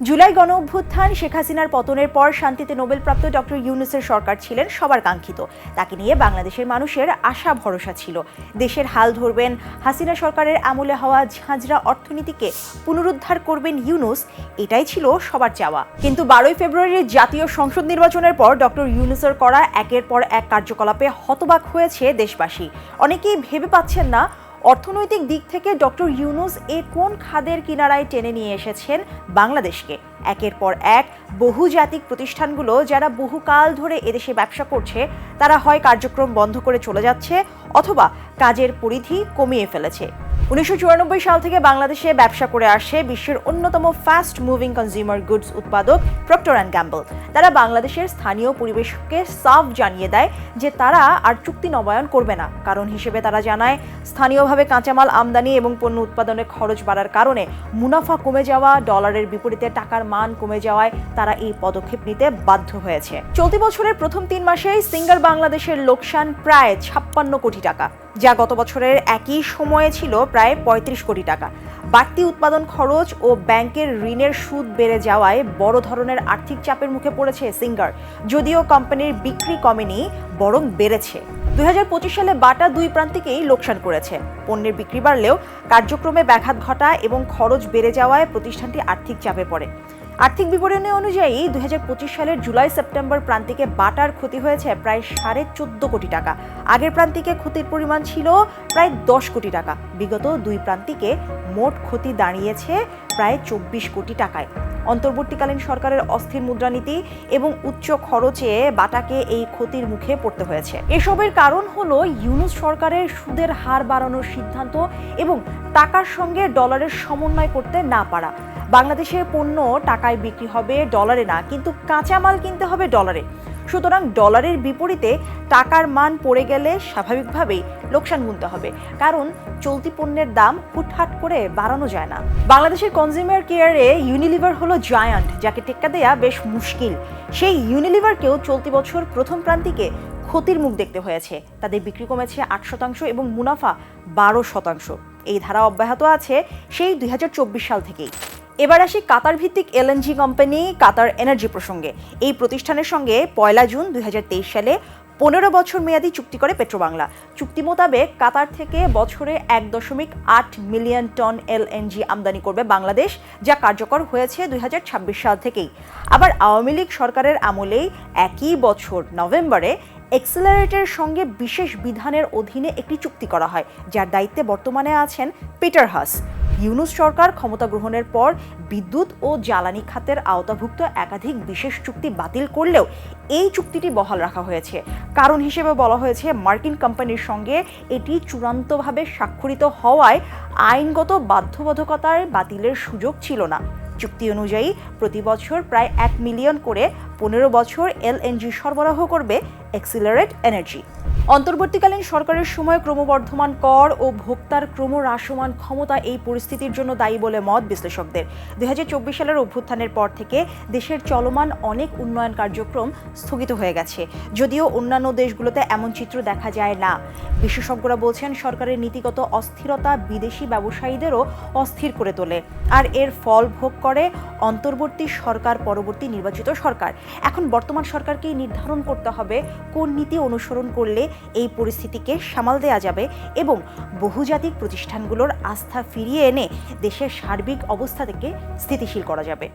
জুলাই গণঅভ্যুত্থান, শেখ হাসিনার পতনের পর শান্তিতে নোবেলপ্রাপ্ত ডক্টর ইউনূসের সরকার ছিলেন সবার কাঙ্ক্ষিত। তাকে নিয়ে বাংলাদেশের মানুষের আশা ভরসা ছিল। দেশের হাল ধরবেন, হাসিনা সরকারের আমলে হওয়া ঝাঁঝরা অর্থনীতিকে পুনরুদ্ধার করবেন ইউনূস, এটাই ছিল সবার চাওয়া। কিন্তু 12 ফেব্রুয়ারির জাতীয় সংসদ নির্বাচনের পর ডক্টর ইউনূসের করা একের পর এক কার্যকলাপে হতবাক হয়েছে দেশবাসী। অনেকেই ভেবে পাচ্ছেন না অর্থনৈতিক দিক থেকে ডক্টর ইউনূস কোন খাদের কিনারায় টেনে নিয়ে এসেছেন বাংলাদেশকে। একের পর এক বহুজাতিক প্রতিষ্ঠানগুলো যারা বহুকাল ধরে এদেশে ব্যবসা করছে, তারা হয় কার্যক্রম বন্ধ করে চলে যাচ্ছে অথবা কাজের পরিধি কমিয়ে ফেলেছে। 1994 সাল থেকে বাংলাদেশে ব্যবসা করে আসছে বিশ্বের অন্যতম ফাস্ট মুভিং কনজিউমার গুডস উৎপাদক প্রক্টর অ্যান্ড গ্যাম্বল। তারা বাংলাদেশের স্থানীয় পরিবেশকে সাফ জানিয়ে দেয় যে তারা আর চুক্তি নবায়ন করবে না। কারণ হিসেবে তারা জানায়, স্থানীয়ভাবে কাঁচামাল আমদানি এবং পণ্য উৎপাদনের খরচ বাড়ার কারণে মুনাফা কমে যাওয়া, ডলারের বিপরীতে টাকার মান কমে যাওয়ায় তারা এই পদক্ষেপ নিতে বাধ্য হয়েছে। চলতি বছরের প্রথম 3 মাসেই সিঙ্গার বাংলাদেশের লোকসান প্রায় 56 কোটি টাকা, যা গত বছরের একই সময়ে ছিল প্রায় 35 কোটি টাকা। বাড়তি উৎপাদন খরচ ও ব্যাংকের ঋণের সুদ বেড়ে যাওয়ায় বড় ধরনের আর্থিক চাপের মুখে পড়েছে সিঙ্গার। যদিও কোম্পানির বিক্রি কমেনি, বরং বেড়েছে। 2025 সালে বাটা 2 প্রান্তিকেই লোকসান করেছে। পণ্যের বিক্রি বাড়লেও কার্যক্রমে ব্যাঘাত ঘটায় এবং খরচ বেড়ে যাওয়ায় প্রতিষ্ঠানটি আর্থিক চাপে পড়ে। আর্থিক বিবরণী অনুযায়ী 2025 সালের জুলাই-সেপ্টেম্বর প্রান্তিকে বাটার ক্ষতি হয়েছে প্রায় 14.5 কোটি টাকা। আগের প্রান্তিকে ক্ষতির পরিমাণ ছিল প্রায় 10 কোটি টাকা। বিগত 2 প্রান্তিকে মোট ক্ষতি দাঁড়িয়েছে প্রায় 24 কোটি টাকায়। অন্তর্বর্তীকালীন সরকারের অস্থির মুদ্রানীতি এবং উচ্চ খরচে বাটাকে এই ক্ষতির মুখে পড়তে হয়েছে। এসবের কারণ হলো ইউনূস সরকারের সুদের হার বাড়ানোর সিদ্ধান্ত এবং টাকার সঙ্গে ডলারের সমন্বয় করতে না পারা। বাংলাদেশের পণ্য টাকায় বিক্রি হবে, ডলারে না, কিন্তু কাঁচামাল কিনতে হবে ডলারে। সুতরাং ডলারের বিপরীতে টাকার মান পড়ে গেলে স্বাভাবিকভাবেই লোকসান গুনতে হবে, কারণ চলতি পণ্যের দাম হুটহাট করে বাড়ানো যায় না। বাংলাদেশের কনজিউমার কেয়ারে ইউনিলিভার হলো জায়ান্ট, যাকে টেক্কা দেয়া বেশ মুশকিল। সেই ইউনিলিভারকেও চলতি বছর প্রথম প্রান্তিকে ক্ষতির মুখ দেখতে হয়েছে। তাদের বিক্রি কমেছে 8% এবং মুনাফা 12%। এই ধারা অব্যাহত আছে সেই 2024 সাল থেকেই। এবার আসি কাতার ভিত্তিক এলএনজি কোম্পানি কাতার এনার্জি প্রসঙ্গে। এই প্রতিষ্ঠানের সঙ্গে 1 জুন 2023 সালে 15 বছর মেয়াদী চুক্তি করে পেট্রোবাংলা। চুক্তি মোতাবেক কাতার থেকে বছরে 1.8 মিলিয়ন টন এলএনজি আমদানি করবে বাংলাদেশ, যা কার্যকর হয়েছে 2026 সাল থেকেই। আবার আওয়ামী লীগ সরকারের আমলেই একই বছর নভেম্বরে এক্সেলারেটরের সঙ্গে বিশেষ বিধানের অধীনে একটি চুক্তি করা হয়, যার দায়িত্বে বর্তমানে আছেন পিটার হাস। ইউনূস সরকার ক্ষমতা গ্রহণের পর বিদ্যুৎ ও জ্বালানি খাতের আওতাভুক্ত একাধিক বিশেষ চুক্তি বাতিল করলেও এই চুক্তিটি বহাল রাখা হয়েছে। কারণ হিসেবে বলা হয়েছে, মার্কিন কোম্পানির সঙ্গে এটি চূড়ান্তভাবে স্বাক্ষরিত হওয়ায় আইনগত বাধ্যবাধকতার বাতিলের সুযোগ ছিল না। চুক্তি অনুযায়ী প্রতি বছর প্রায় 1 মিলিয়ন করে 15 বছর এলএনজি সরবরাহ করবে এক্সিলারেট এনার্জি। অন্তর্বর্তীকালীন সরকারের সময় ক্রমবর্ধমান কর ও ভোক্তার ক্রমহ্রাসমান ক্ষমতা এই পরিস্থিতির জন্য দায়ী বলে মত বিশ্লেষকদের। 2024 সালের অভ্যুত্থানের পর থেকে দেশের চলমান অনেক উন্নয়ন কার্যক্রম স্থগিত হয়ে গেছে, যদিও অন্যান্য দেশগুলোতে এমন চিত্র দেখা যায় না। বিশেষজ্ঞরা বলছেন, সরকারের নীতিগত অস্থিরতা বিদেশি ব্যবসায়ীদেরও অস্থির করে তোলে, আর এর ফল ভোগ করে অন্তর্বর্তী সরকার পরবর্তী নির্বাচিত সরকার। এখন বর্তমান সরকারকেই নির্ধারণ করতে হবে কোন নীতি অনুসরণ করলে এই পরিস্থিতিকে সামাল দেওয়া যাবে এবং বহুজাতিক প্রতিষ্ঠানগুলোর আস্থা ফিরিয়ে এনে দেশের সার্বিক অবস্থা থেকে স্থিতিশীল করা যাবে।